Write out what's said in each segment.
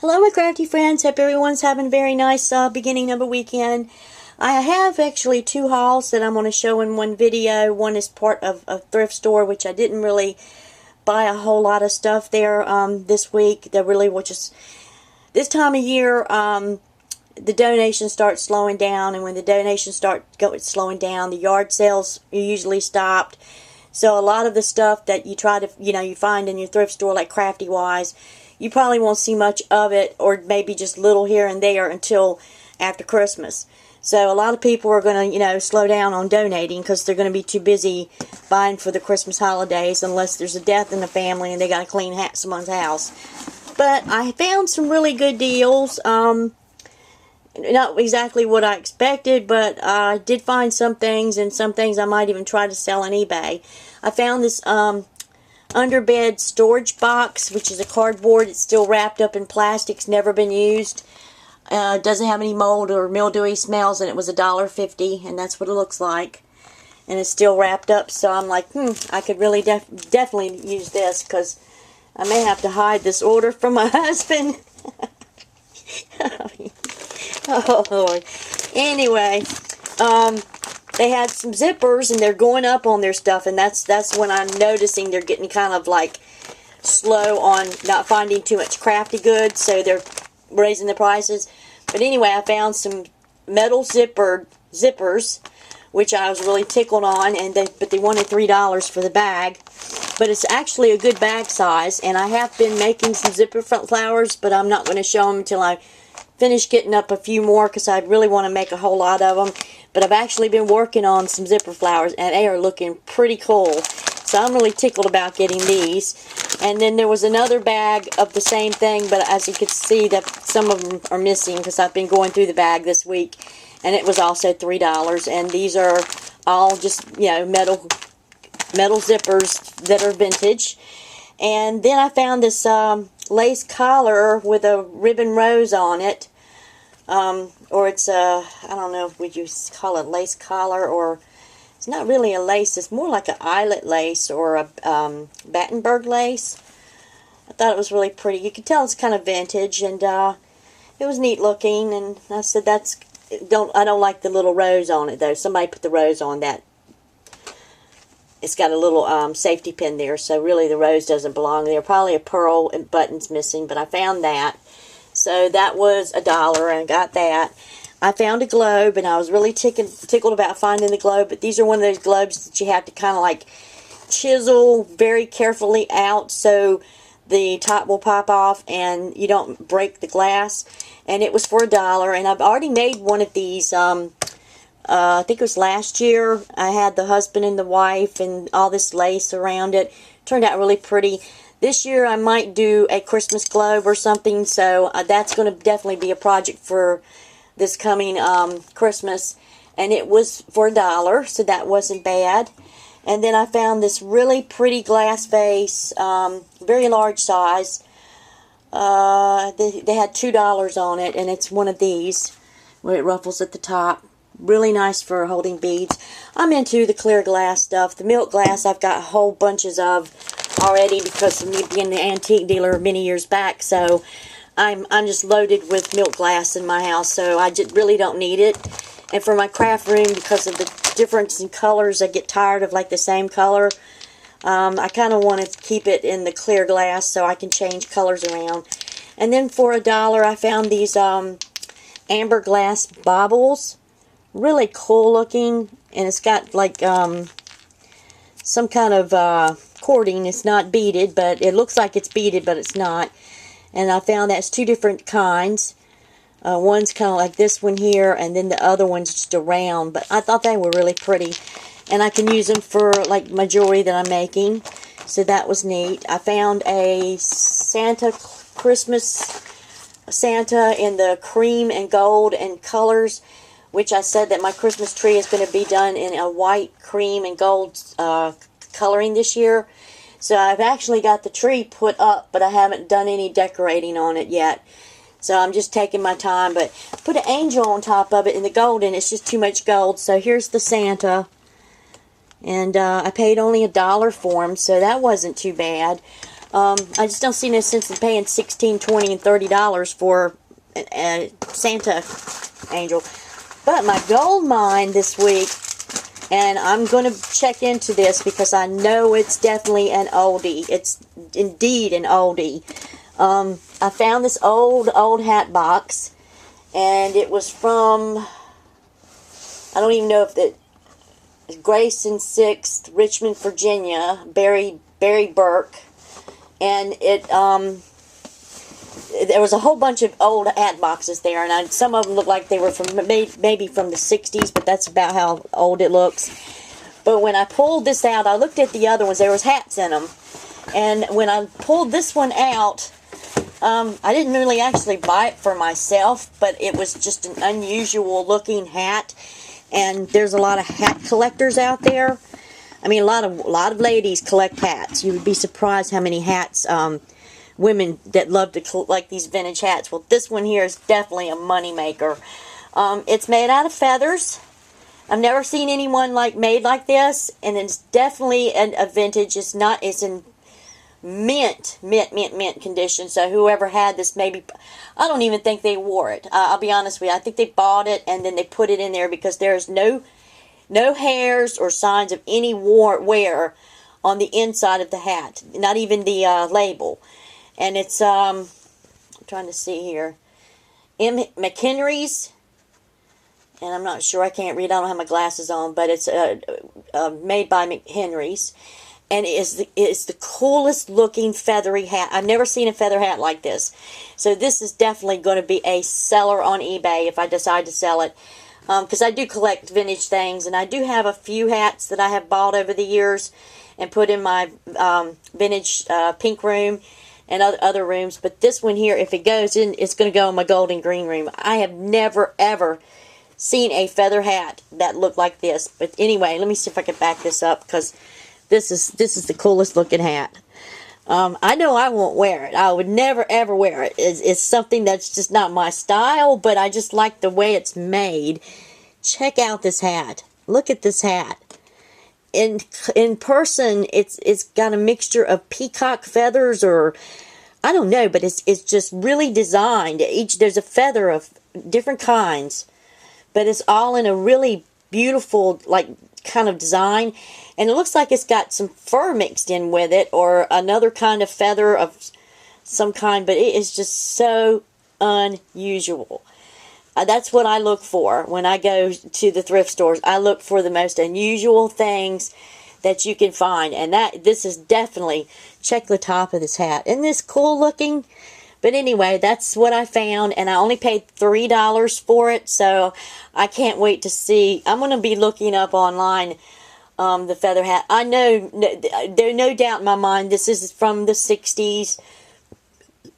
Hello my crafty friends, hope everyone's having a very nice beginning of a weekend. I have actually two hauls that I'm going to show in one video. One is part of a thrift store, which I didn't really buy a whole lot of stuff there this week. There really was just, this time of year, the donations start slowing down, and when the donations start slowing down, the yard sales are usually stopped. So a lot of the stuff that you try to, you find in your thrift store, like crafty wise, you probably won't see much of it, or maybe just little here and there until after Christmas. So a lot of people are going to, slow down on donating because they're going to be too busy buying for the Christmas holidays, unless there's a death in the family and they got to clean someone's house. But I found some really good deals. Not exactly what I expected, but I did find some things, and some things I might even try to sell on eBay. I found this underbed storage box, which is a cardboard. It's still wrapped up in plastic. It's never been used. Doesn't have any mold or mildewy smells, and it was $1.50, and that's what it looks like. And it's still wrapped up, so I'm like, I could really definitely use this, because I may have to hide this order from my husband. Oh Lord. Anyway, they had some zippers, and they're going up on their stuff, and that's when I'm noticing they're getting kind of like slow on not finding too much crafty goods, so they're raising the prices. But anyway, I found some metal zippers, which I was really tickled on, but they wanted $3 for the bag. But it's actually a good bag size, and I have been making some zipper front flowers, but I'm not going to show them until I finish getting up a few more, because I really want to make a whole lot of them. But I've actually been working on some zipper flowers, and they are looking pretty cool. So I'm really tickled about getting these. And then there was another bag of the same thing, but as you can see, that some of them are missing because I've been going through the bag this week, and it was also $3. And these are all just, metal zippers that are vintage. And then I found this lace collar with a ribbon rose on it. Or it's I don't know if would you call it lace collar, or it's not really a lace. It's more like an eyelet lace or a Battenberg lace. I thought it was really pretty. You could tell it's kind of vintage, and it was neat looking. And I said I don't like the little rose on it though. Somebody put the rose on that. It's got a little safety pin there, so really the rose doesn't belong there. Probably a pearl and buttons missing, but I found that. So that was $1, and I got that. I found a globe, and I was really tickled about finding the globe, but these are one of those globes that you have to kind of like chisel very carefully out so the top will pop off and you don't break the glass. And it was for $1, and I've already made one of these. I think it was last year. I had the husband and the wife and all this lace around it. Turned out really pretty. This year I might do a Christmas globe or something, so that's going to definitely be a project for this coming Christmas. And it was for $1, so that wasn't bad. And then I found this really pretty glass vase, very large size. They had $2 on it, and it's one of these where it ruffles at the top. Really nice for holding beads. I'm into the clear glass stuff. The milk glass I've got whole bunches of already because of me being an antique dealer many years back. So I'm just loaded with milk glass in my house. So I just really don't need it. And for my craft room, because of the difference in colors, I get tired of like the same color. I kind of want to keep it in the clear glass so I can change colors around. And then for $1, I found these amber glass baubles. Really cool looking, and it's got like some kind of cording. It's not beaded, but it looks like it's beaded, but it's not. And I found that's two different kinds. One's kind of like this one here, and then the other one's just a round. But I thought they were really pretty, and I can use them for like my jewelry that I'm making. So that was neat. I found a Christmas Santa in the cream and gold and colors, which I said that my Christmas tree is going to be done in a white, cream, and gold coloring this year. So I've actually got the tree put up, but I haven't done any decorating on it yet. So I'm just taking my time, but put an angel on top of it in the gold, and it's just too much gold. So here's the Santa. And I paid only $1 for him, so that wasn't too bad. I just don't see no sense in paying $16, $20, and $30 for a Santa angel. But my gold mine this week, and I'm going to check into this because I know it's definitely an oldie. It's indeed an oldie. I found this old hat box, and it was from, I don't even know if it, Grayson 6th, Richmond, Virginia, Barry Burke. And it, there was a whole bunch of old hat boxes there, and some of them looked like they were from maybe from the 60s, but that's about how old it looks. But when I pulled this out, I looked at the other ones. There was hats in them, and when I pulled this one out, I didn't really actually buy it for myself, but it was just an unusual looking hat. And there's a lot of hat collectors out there. I mean, a lot of ladies collect hats. You would be surprised how many hats, women that love to collect these vintage hats. Well, this one here is definitely a money maker. It's made out of feathers. I've never seen anyone made like this, and it's definitely a vintage. It's in mint condition. So whoever had this, maybe, I don't even think they wore it. I'll be honest with you. I think they bought it and then they put it in there because there's no hairs or signs of any wear on the inside of the hat. Not even the label. And it's, I'm trying to see here, McHenry's, and I'm not sure, I can't read, I don't have my glasses on, but it's made by McHenry's. And it's the coolest looking feathery hat. I've never seen a feather hat like this. So this is definitely going to be a seller on eBay if I decide to sell it. Because I do collect vintage things, and I do have a few hats that I have bought over the years and put in my vintage pink room and other rooms. But this one here, if it goes in, it's going to go in my gold and green room. I have never, ever seen a feather hat that looked like this. But anyway, let me see if I can back this up, because this is the coolest looking hat. I know I won't wear it. I would never ever wear it. It's something that's just not my style, but I just like the way it's made. Check out this hat. Look at this hat. In person, it's got a mixture of peacock feathers, or I don't know, but it's just really designed. There's a feather of different kinds, but it's all in a really beautiful kind of design. And it looks like it's got some fur mixed in with it, or another kind of feather of some kind, but it is just so unusual. That's what I look for when I go to the thrift stores. I look for the most unusual things that you can find, and this is definitely, check the top of this hat. Isn't this cool looking? But anyway, that's what I found, and I only paid $3 for it, so I can't wait to see. I'm going to be looking up online the feather hat. I know, there's no doubt in my mind, this is from the 60s,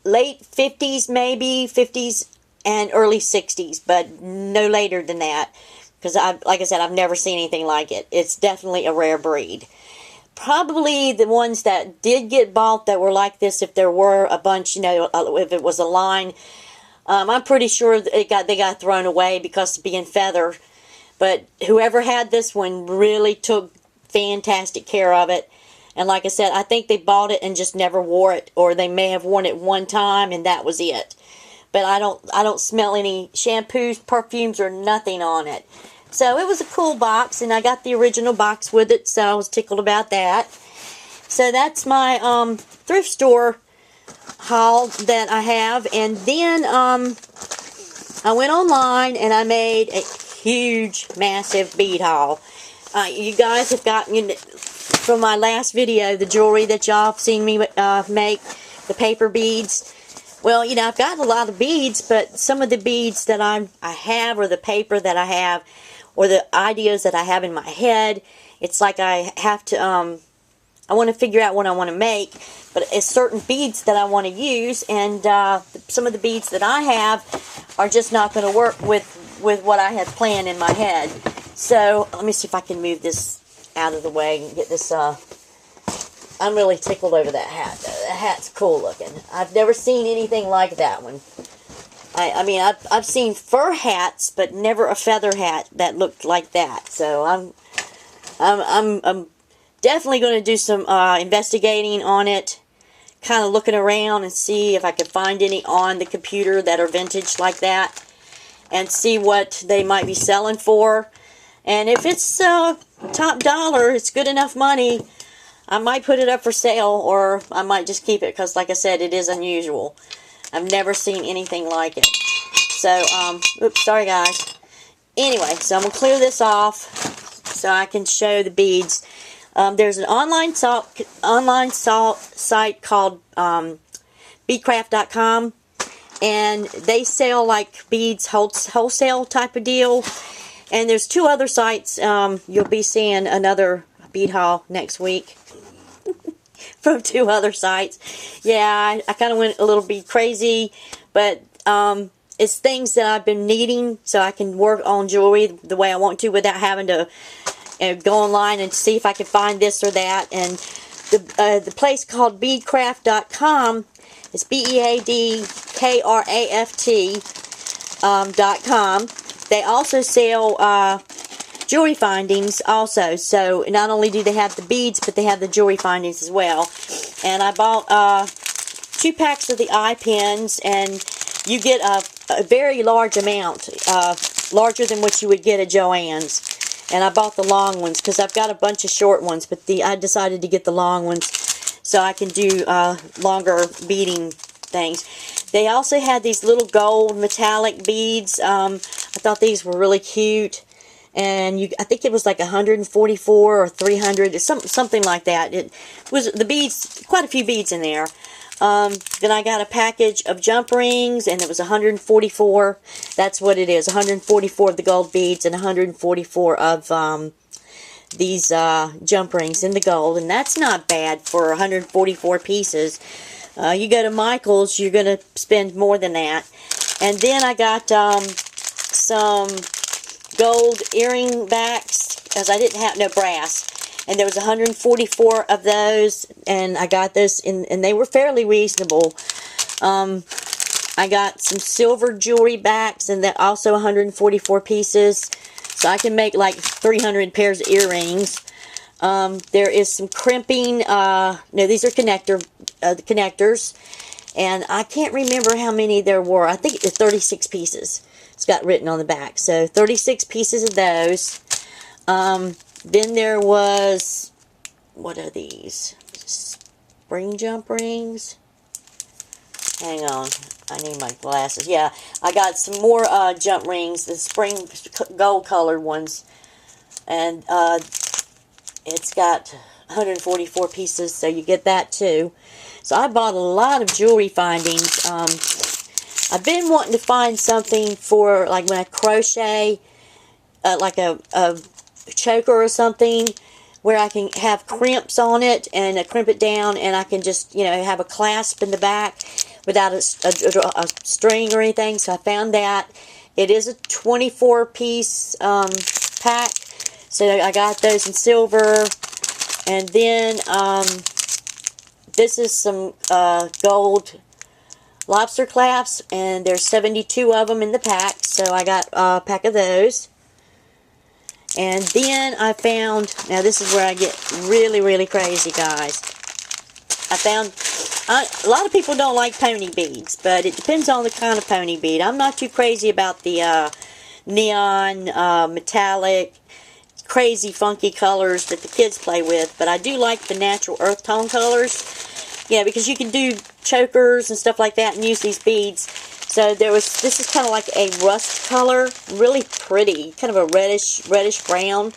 late 50s maybe, 50s and early 60s, but no later than that, because like I said, I've never seen anything like it. It's definitely a rare breed. Probably the ones that did get bought that were like this, if there were a bunch, if it was a line, I'm pretty sure they got thrown away because of being feather. But whoever had this one really took fantastic care of it. And like I said, I think they bought it and just never wore it, or they may have worn it one time and that was it. But I don't smell any shampoos, perfumes, or nothing on it. So it was a cool box, and I got the original box with it, so I was tickled about that. So that's my thrift store haul that I have. And then I went online and I made a huge, massive bead haul. You guys have gotten, from my last video, the jewelry that y'all have seen me make, the paper beads. Well, I've got a lot of beads, but some of the beads that I have, or the paper that I have, or the ideas that I have in my head, it's like I have to, I want to figure out what I want to make, but it's certain beads that I want to use, and some of the beads that I have are just not going to work with what I had planned in my head. So, let me see if I can move this out of the way and get this, I'm really tickled over that hat. That hat's cool looking. I've never seen anything like that one. I mean, I've seen fur hats, but never a feather hat that looked like that. So I'm definitely going to do some investigating on it, kind of looking around and see if I could find any on the computer that are vintage like that, and see what they might be selling for. And if it's top dollar, it's good enough money, I might put it up for sale, or I might just keep it, because like I said, it is unusual. I've never seen anything like it. So, oops, sorry guys. Anyway, so I'm going to clear this off so I can show the beads. There's an online site called beadcraft.com, and they sell like beads wholesale type of deal. And there's 2 other sites. You'll be seeing another bead haul next week from 2 other sites. Yeah, I kind of went a little bit crazy, but it's things that I've been needing so I can work on jewelry the way I want to without having to go online and see if I can find this or that. And the place called beadcraft.com, it's beadcraft.com. They also sell jewelry findings also. So not only do they have the beads, but they have the jewelry findings as well. And I bought 2 packs of the eye pins, and you get a very large amount, larger than what you would get at Joann's. And I bought the long ones because I've got a bunch of short ones, but I decided to get the long ones so I can do longer beading things. They also had these little gold metallic beads. I thought these were really cute, and I think it was like 144 or 300, something like that. It was the beads, quite a few beads in there. Then I got a package of jump rings, and it was 144. That's what it is, 144 of the gold beads and 144 of these jump rings in the gold, and that's not bad for 144 pieces. You go to Michael's, you're going to spend more than that. And then I got some gold earring backs, because I didn't have no brass. And there was 144 of those, and I got those, and they were fairly reasonable. I got some silver jewelry backs, and that also 144 pieces. So I can make like 300 pairs of earrings. There is some crimping. No, these are connectors. And I can't remember how many there were. I think it's 36 pieces. It's got written on the back. So 36 pieces of those. Then there was, what are these? Spring jump rings? Hang on, I need my glasses. Yeah, I got some more jump rings, the spring gold colored ones. And it's got 144 pieces, so you get that too. So I bought a lot of jewelry findings. I've been wanting to find something for, like when I crochet, like a choker or something, where I can have crimps on it and crimp it down, and I can just, you know, have a clasp in the back without a string or anything. So I found that. It is a 24-piece pack, so I got those in silver. And then this is some gold lobster clasps, and there's 72 of them in the pack, so I got a pack of those. And then I found, now this is where I get really, really crazy, guys. I found, a lot of people don't like pony beads, but it depends on the kind of pony bead. I'm not too crazy about the neon, metallic, crazy, funky colors that the kids play with, but I do like the natural earth tone colors. Yeah, because you can do chokers and stuff like that and use these beads. So this is kind of like a rust color, really pretty, kind of a reddish brown.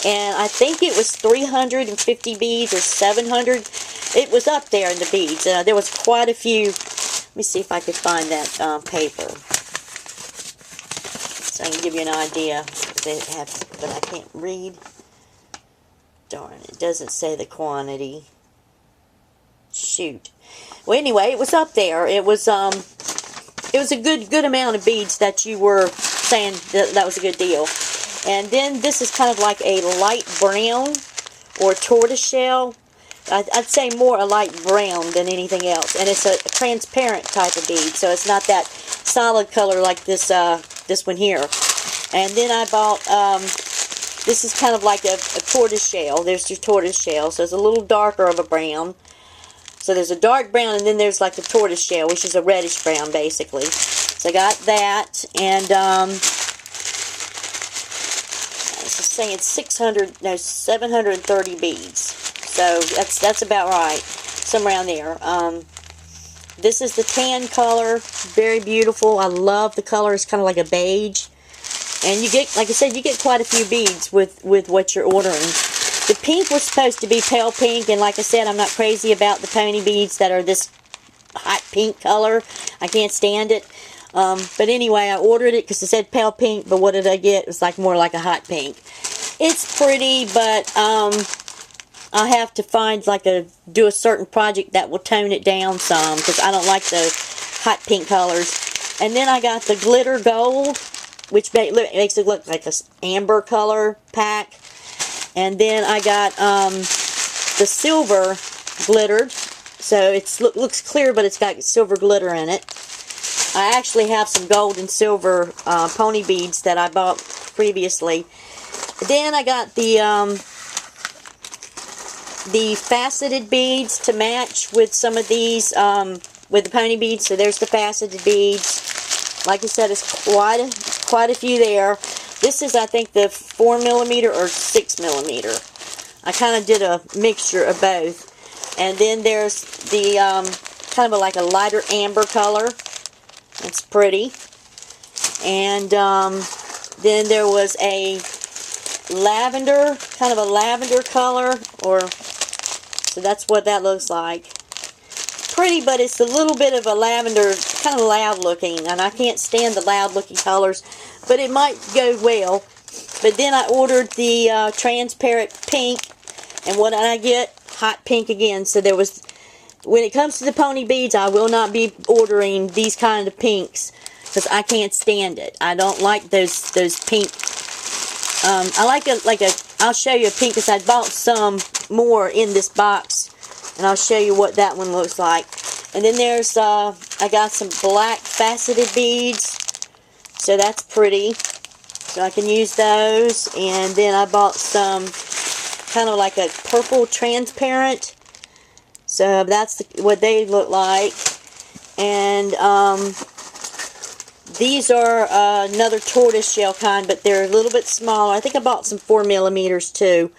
And I think it was 350 beads or 700. It was up there in the beads. There was quite a few. Let me see if I could find that paper, so I can give you an idea. They have, but I can't read. Darn, it doesn't say the quantity. Shoot. Well, anyway, it was up there. It was a good amount of beads that you were saying that was a good deal. And then this is kind of like a light brown or tortoiseshell. I'd say more a light brown than anything else. And it's a transparent type of bead, so it's not that solid color like this one here. And then I bought, this is kind of like a tortoiseshell. There's your tortoiseshell, so it's a little darker of a brown. So there's a dark brown, and then there's like the tortoise shell, which is a reddish brown, basically. So I got that, and it's saying 730 beads. So that's about right, somewhere around there. This is the tan color, very beautiful. I love the color. It's kind of like a beige, and you get, like I said, you get quite a few beads with what you're ordering. The pink was supposed to be pale pink, and like I said, I'm not crazy about the pony beads that are this hot pink color. I can't stand it. But anyway, I ordered it because it said pale pink, but what did I get? It was like more like a hot pink. It's pretty, but I'll have to find do a certain project that will tone it down some, because I don't like the hot pink colors. And then I got the glitter gold, which makes it look like a amber color pack. And then I got the silver glittered, so it looks clear, but it's got silver glitter in it. I actually have some gold and silver pony beads that I bought previously. Then I got the faceted beads to match with some of these, with the pony beads. So there's the faceted beads. Like I said, it's quite a few there. This is, I think, the 4mm or 6mm. I kind of did a mixture of both. And then there's the kind of like a lighter amber color. It's pretty. And then there was a lavender, kind of a lavender color, so that's what that looks like. Pretty, but it's a little bit of a lavender, kind of loud looking, and I can't stand the loud looking colors, but it might go well. But then I ordered the transparent pink, and what did I get? Hot pink again. So there was, when it comes to the pony beads, I will not be ordering these kind of pinks, because I can't stand it. I don't like those pink. I like I'll show you a pink, because I bought some more in this box, and I'll show you what that one looks like. And then there's, I got some black faceted beads, so that's pretty. So I can use those. And then I bought some kind of like a purple transparent, so that's what they look like. And these are another tortoise shell kind, but they're a little bit smaller. I think I bought some 4mm too.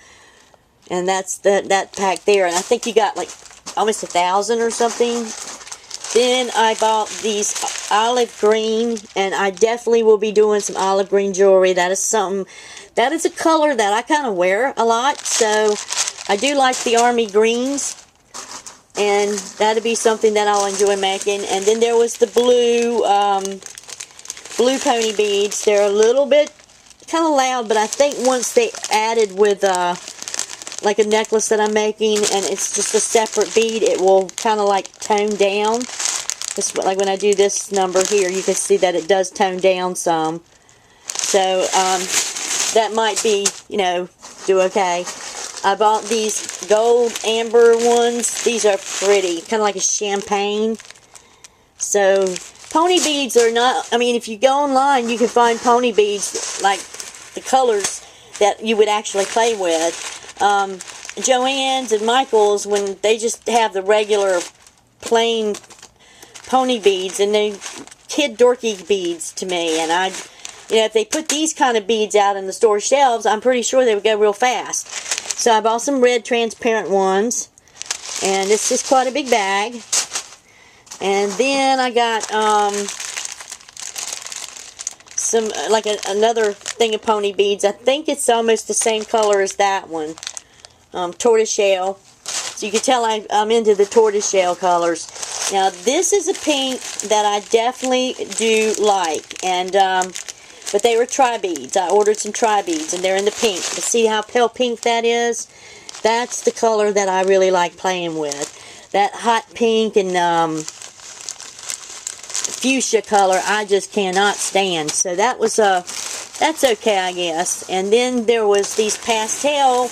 And that's that pack there. And I think you got like almost 1,000 or something. Then I bought these olive green, and I definitely will be doing some olive green jewelry. That is something, that is a color that I kind of wear a lot. So I do like the army greens, and that'll be something that I'll enjoy making. And then there was the blue pony beads. They're a little bit kind of loud, but I think once they added with like a necklace that I'm making, and it's just a separate bead, it will kind of like tone down. Just like when I do this number here, you can see that it does tone down some. So that might be, do okay. I bought these gold amber ones. These are pretty, kind of like a champagne. So pony beads are not, if you go online, you can find pony beads like the colors that you would actually play with. Joann's and Michael's, when they just have the regular plain pony beads, and they kid dorky beads to me, and if they put these kind of beads out in the store shelves, I'm pretty sure they would go real fast. So I bought some red transparent ones, and it's just quite a big bag. And then I got some another thing of pony beads. I think it's almost the same color as that one, tortoise shell. So you can tell I'm into the tortoise shell colors. Now this is a pink that I definitely do like, and but they were tri-beads. I ordered some tri-beads, and they're in the pink. But see how pale pink that is? That's the color that I really like playing with. That hot pink and fuchsia color I just cannot stand. So that was that's okay, I guess. And then there was these pastel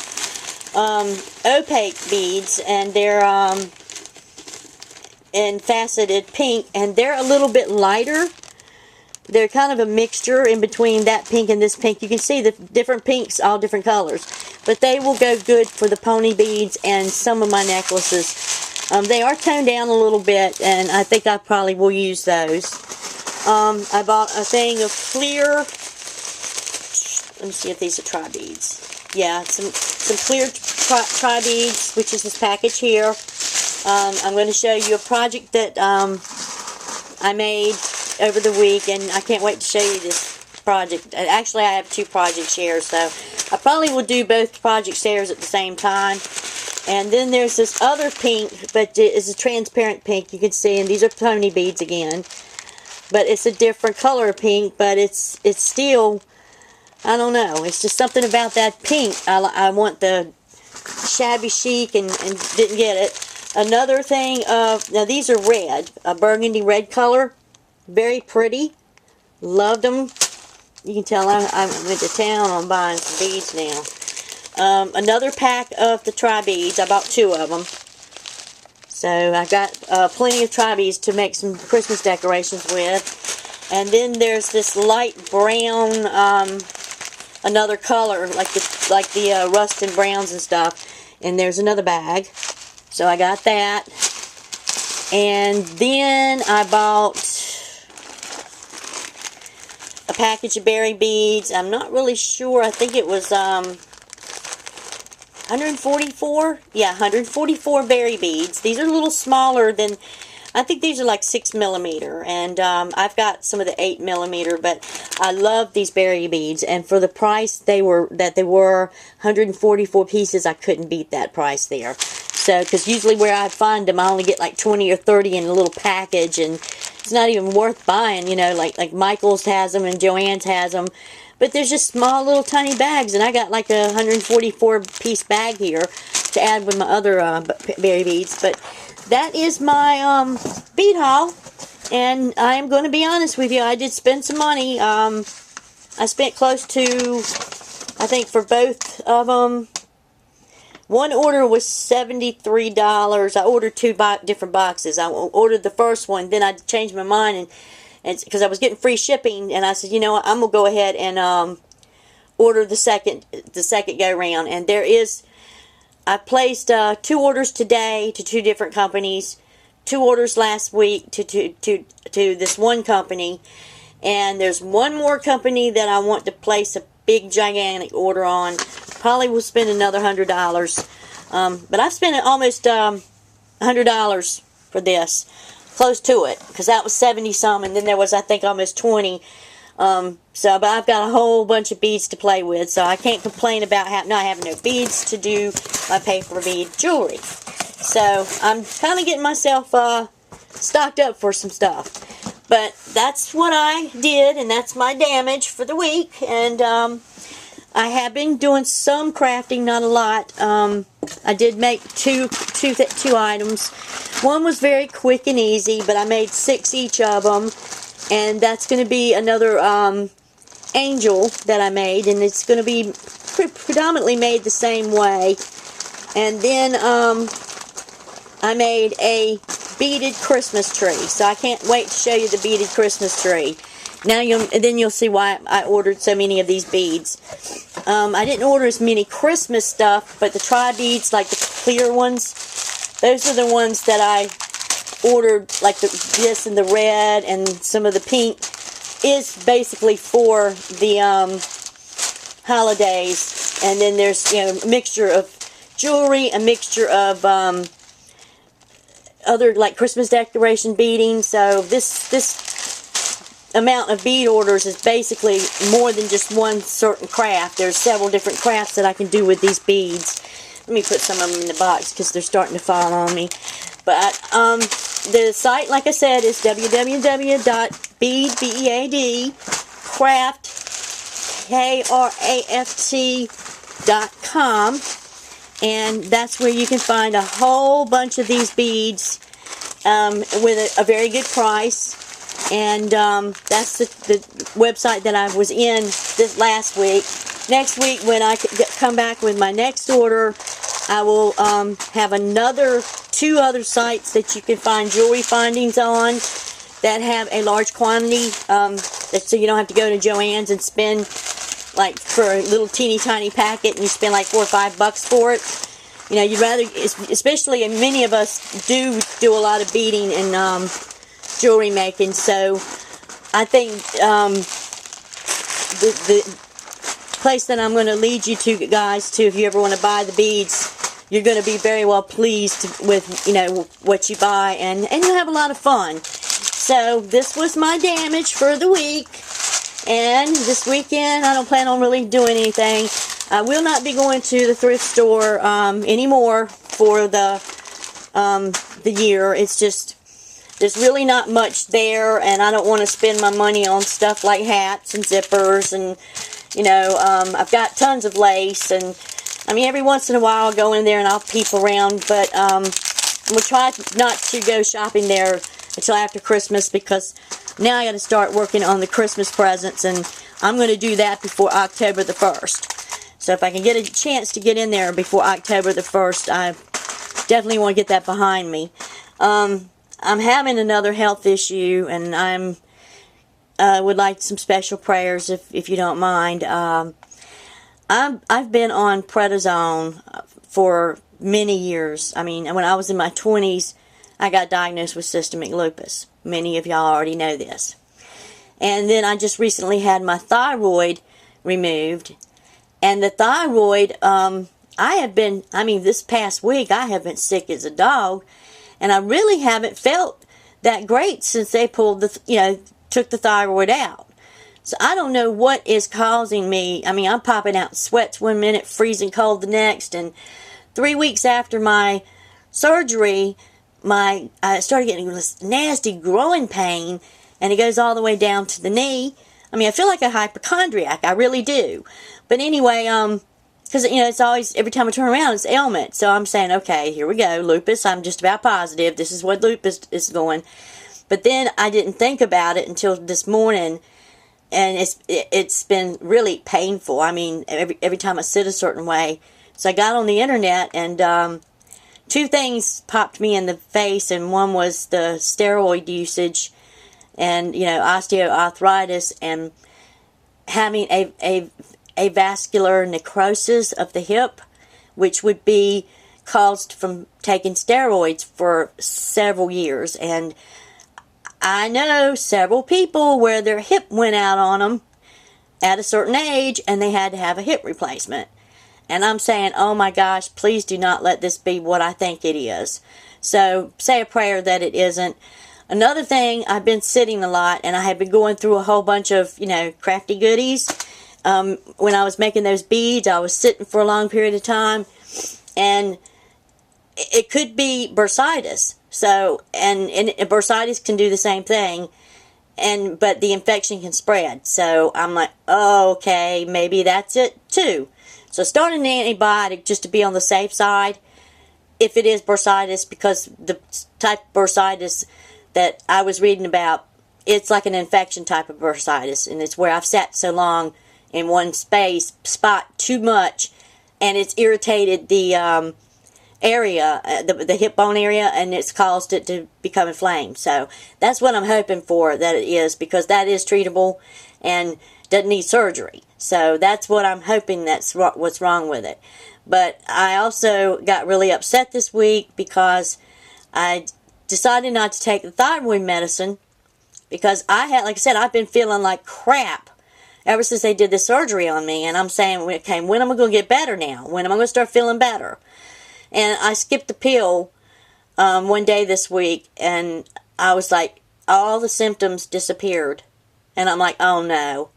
opaque beads, and they're in faceted pink, and they're a little bit lighter. They're kind of a mixture in between that pink and this pink. You can see the different pinks, all different colors, but they will go good for the pony beads and some of my necklaces. They are toned down a little bit, and I think I probably will use those. I bought a thing of clear, let me see if these are tri-beads. Yeah, some clear tri-beads, which is this package here. I'm going to show you a project that I made over the week, and I can't wait to show you this project. Actually, I have 2 project shares, so I probably will do both project shares at the same time. And then there's this other pink, but it's a transparent pink, you can see, and these are pony beads again. But it's a different color of pink, but it's still, I don't know, it's just something about that pink. I want the shabby chic and didn't get it. Another thing of, now these are red, a burgundy red color, very pretty, loved them. You can tell I went to town on buying some beads now. Another pack of the tri-beads, I bought 2 of them. So I got plenty of tri-beads to make some Christmas decorations with. And then there's this light brown, another color, like the rust and browns and stuff. And there's another bag. So I got that. And then I bought a package of berry beads. I'm not really sure. I think it was 144. Yeah, 144 berry beads. These are a little smaller than, I think these are like 6mm, and I've got some of the 8mm, but I love these berry beads, and for the price they were 144 pieces, I couldn't beat that price there. So, because usually where I find them, I only get like 20 or 30 in a little package, and it's not even worth buying, you know, like Michael's has them and Joann's has them. But there's just small little tiny bags, and I got like a 144 piece bag here to add with my other berry beads. But that is my bead haul, and I am going to be honest with you, I did spend some money. I spent close to, I think for both of them, one order was $73. I ordered 2 different boxes. I ordered the first one, then I changed my mind, and because I was getting free shipping, and I said, you know what, I'm gonna go ahead and order the second go round. And there is, I placed 2 orders today to 2 different companies, 2 orders last week to this one company, and there's one more company that I want to place a big gigantic order on. Probably will spend another $100, but I've spent almost $100 for this. Close to it, because that was 70 some, and then there was, I think, almost 20. But I've got a whole bunch of beads to play with, so I can't complain about not having no beads to do my paper bead jewelry. So I'm kind of getting myself stocked up for some stuff. But that's what I did, and that's my damage for the week. And I have been doing some crafting, not a lot. I did make two items. One was very quick and easy, but I made 6 each of them, and that's going to be another angel that I made, and it's going to be predominantly made the same way. And then I made a beaded Christmas tree, so I can't wait to show you the beaded Christmas tree. Now you'll see why I ordered so many of these beads. I didn't order as many Christmas stuff, but the tri-beads, like the clear ones, those are the ones that I ordered, like this and the red and some of the pink, is basically for the holidays. And then there's, you know, a mixture of jewelry, a mixture of other like Christmas decoration beading. So this amount of bead orders is basically more than just one certain craft. There's several different crafts that I can do with these beads. Let me put some of them in the box because they're starting to fall on me. But the site, like I said, is www.bead.com, and that's where you can find a whole bunch of these beads with a very good price. And that's the website that I was in this last week. Next week, when I come back with my next order, I will have two other sites that you can find jewelry findings on that have a large quantity, so you don't have to go to Joann's and spend, like, for a little teeny tiny packet, and you spend like $4 or $5 for it. You know, you'd rather, especially many of us do a lot of beading and jewelry making. So I think the place that I'm going to lead you to, guys, to if you ever want to buy the beads, you're going to be very well pleased with, you know, what you buy, and you'll have a lot of fun. So this was my damage for the week, and this weekend I don't plan on really doing anything. I will not be going to the thrift store anymore for the year. It's just, there's really not much there, and I don't want to spend my money on stuff like hats and zippers, and you know, I've got tons of lace, and I mean, every once in a while I'll go in there and I'll peep around, but I'm going to try not to go shopping there until after Christmas, because now I got to start working on the Christmas presents, and I'm going to do that before October the 1st. So if I can get a chance to get in there before October the 1st, I definitely want to get that behind me. I'm having another health issue, and I would like some special prayers if you don't mind. I've been on prednisone for many years. I mean, when I was in my 20s, I got diagnosed with systemic lupus. Many of y'all already know this. And then I just recently had my thyroid removed. And the thyroid, this past week, I have been sick as a dog. And I really haven't felt that great since they pulled took the thyroid out. So I don't know what is causing me. I mean, I'm popping out sweats one minute, freezing cold the next, and 3 weeks after my surgery, I started getting this nasty growing pain, and it goes all the way down to the knee. I mean, I feel like a hypochondriac. I really do. But anyway, because, you know, it's always, every time I turn around, it's ailment. So I'm saying, okay, here we go, lupus. I'm just about positive. This is what lupus is going. But then I didn't think about it until this morning, and it's been really painful. I mean, every time I sit a certain way. So I got on the internet, and two things popped me in the face, and one was the steroid usage, and, you know, osteoarthritis, and having a vascular necrosis of the hip, which would be caused from taking steroids for several years. And I know several people where their hip went out on them at a certain age, and they had to have a hip replacement. And I'm saying, oh my gosh, please do not let this be what I think it is. So say a prayer that it isn't. Another thing, I've been sitting a lot, and I have been going through a whole bunch of, you know, crafty goodies. When I was making those beads, I was sitting for a long period of time, and it could be bursitis. So, and bursitis can do the same thing, but the infection can spread. So I'm like, oh, okay, maybe that's it too. So start an antibiotic just to be on the safe side if it is bursitis, because the type of bursitis that I was reading about, it's like an infection type of bursitis, and it's where I've sat so long in one spot too much, and it's irritated the area, the hip bone area, and it's caused it to become inflamed. So that's what I'm hoping for, that it is, because that is treatable and doesn't need surgery. So that's what I'm hoping, that's what's wrong with it. But I also got really upset this week because I decided not to take the thyroid medicine, because I had, like I said, I've been feeling like crap ever since they did the surgery on me. And I'm saying, okay, when am I going to get better now? When am I going to start feeling better? And I skipped the pill one day this week, and I was like, all the symptoms disappeared. And I'm like, oh no,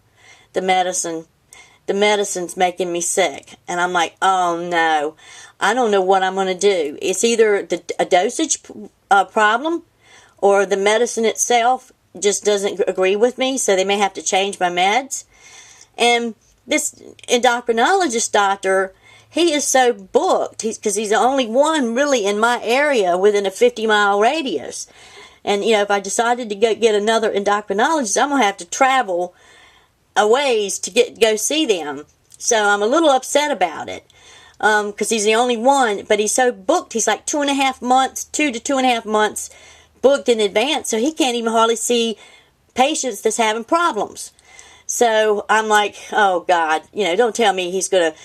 the medicine's making me sick. And I'm like, oh no, I don't know what I'm going to do. It's either a dosage problem, or the medicine itself just doesn't agree with me, so they may have to change my meds. And this endocrinologist doctor, he is so booked, because he's the only one really in my area within a 50-mile radius. And, you know, if I decided to get another endocrinologist, I'm going to have to travel a ways to go see them. So I'm a little upset about it, because he's the only one, but he's so booked. He's like 2 to 2.5 months booked in advance, so he can't even hardly see patients that's having problems. So I'm like, oh God, you know, don't tell me he's going to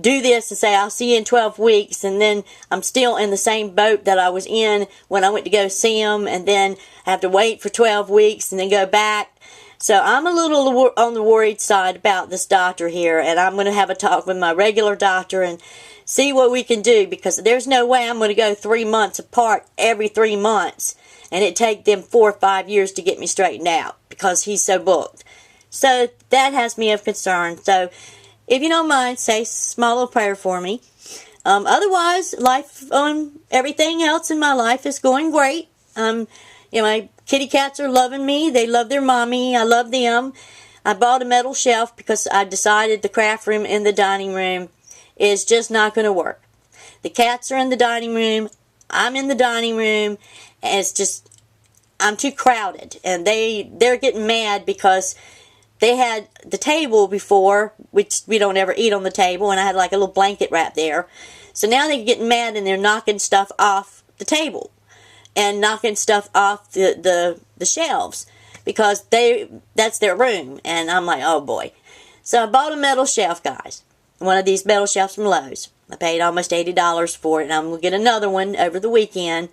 do this and say I'll see you in 12 weeks, and then I'm still in the same boat that I was in when I went to go see him, and then I have to wait for 12 weeks and then go back. So I'm a little on the worried side about this doctor here, and I'm going to have a talk with my regular doctor and see what we can do, because there's no way I'm going to go 3 months apart every 3 months and it take them 4 or 5 years to get me straightened out because he's so booked. So that has me of concern. So if you don't mind, say a small little prayer for me. Otherwise, life on everything else in my life is going great. My kitty cats are loving me. They love their mommy. I love them. I bought a metal shelf because I decided the craft room in the dining room is just not going to work. The cats are in the dining room. I'm in the dining room. And it's just, I'm too crowded. And they're getting mad because they had the table before, which we don't ever eat on the table, and I had like a little blanket wrap there. So now they're getting mad and they're knocking stuff off the table and knocking stuff off the shelves because that's their room. And I'm like, oh boy. So I bought a metal shelf, guys. One of these metal shelves from Lowe's. I paid almost $80 for it, and I'm going to get another one over the weekend.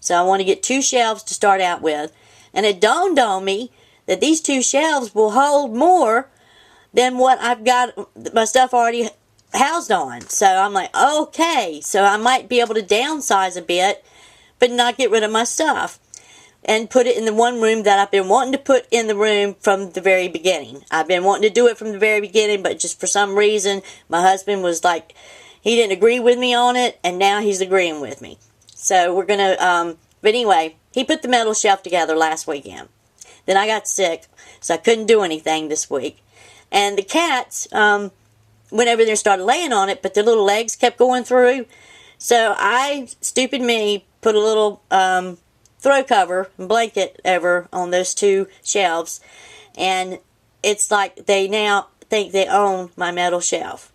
So I want to get 2 shelves to start out with. And it dawned on me that these 2 shelves will hold more than what I've got my stuff already housed on. So I'm like, okay, so I might be able to downsize a bit, but not get rid of my stuff. And put it in the one room that I've been wanting to put in the room from the very beginning. I've been wanting to do it from the very beginning, but just for some reason, my husband was like, he didn't agree with me on it, and now he's agreeing with me. So we're going to, but anyway, he put the metal shelf together last weekend. Then I got sick, so I couldn't do anything this week. And the cats went over there and started laying on it, but their little legs kept going through. So I, stupid me, put a little throw cover and blanket over on those 2 shelves, and it's like they now think they own my metal shelf.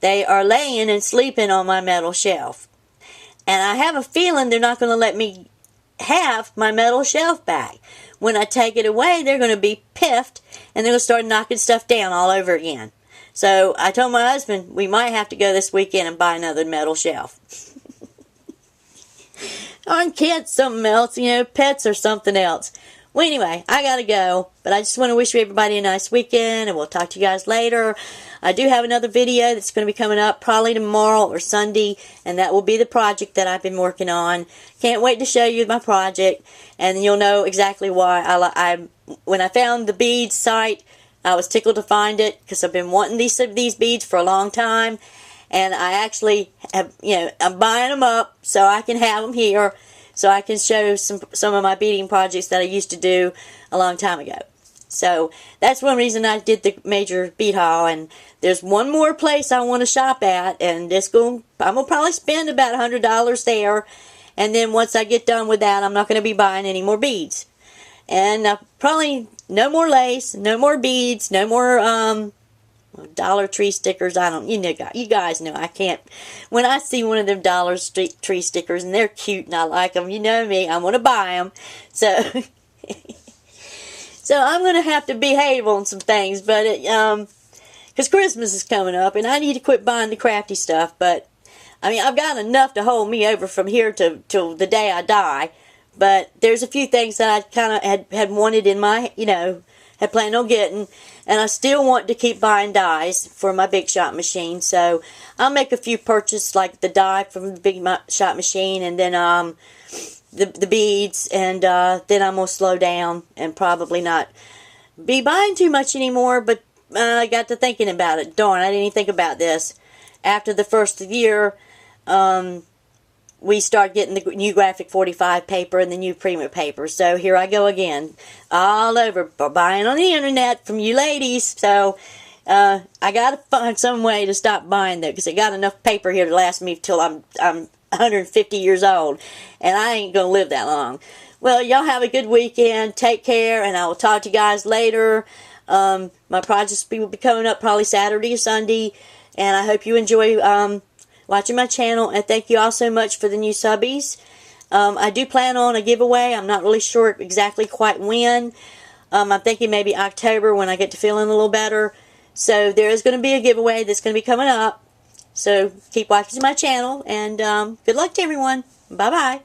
They are laying and sleeping on my metal shelf, and I have a feeling they're not going to let me have my metal shelf back. When I take it away, they're going to be piffed, and they're going to start knocking stuff down all over again. So I told my husband we might have to go this weekend and buy another metal shelf. Aren't cats something else? Pets are something else. Well, anyway, I gotta go. But I just want to wish everybody a nice weekend, and we'll talk to you guys later. I do have another video that's going to be coming up probably tomorrow or Sunday, and that will be the project that I've been working on. Can't wait to show you my project, and you'll know exactly why. When I found the beads site, I was tickled to find it because I've been wanting these beads for a long time. And I actually have, I'm buying them up so I can have them here, so I can show some of my beading projects that I used to do a long time ago. So that's one reason I did the major bead haul. And there's one more place I want to shop at, and I'm gonna probably spend about $100 there. And then once I get done with that, I'm not going to be buying any more beads. And probably no more lace, no more beads, no more Dollar Tree stickers. You guys know I can't. When I see one of them Dollar Tree stickers and they're cute and I like them, you know me, I'm going to buy them. So, so I'm going to have to behave on some things, but because Christmas is coming up and I need to quit buying the crafty stuff. But I've got enough to hold me over from here till the day I die. But there's a few things that I kind of had wanted in my, had planned on getting, and I still want to keep buying dies for my Big Shot machine. So I'll make a few purchases, like the die from the Big Shot machine, and then the beads, and then I'm gonna slow down and probably not be buying too much anymore. But I got to thinking about it. Darn, I didn't even think about this. After the first year, we start getting the new graphic 45 paper and the new Prima paper. So here I go again, all over, buying on the internet from you ladies. So I got to find some way to stop buying that, because I got enough paper here to last me till I'm 150 years old, and I ain't going to live that long. Well, y'all have a good weekend. Take care, and I will talk to you guys later. My projects will be coming up probably Saturday or Sunday, and I hope you enjoy watching my channel, and thank you all so much for the new subbies. I do plan on a giveaway. I'm not really sure exactly quite when. I'm thinking maybe October, when I get to feeling a little better. So there is going to be a giveaway that's going to be coming up. So keep watching my channel, and good luck to everyone. Bye-bye.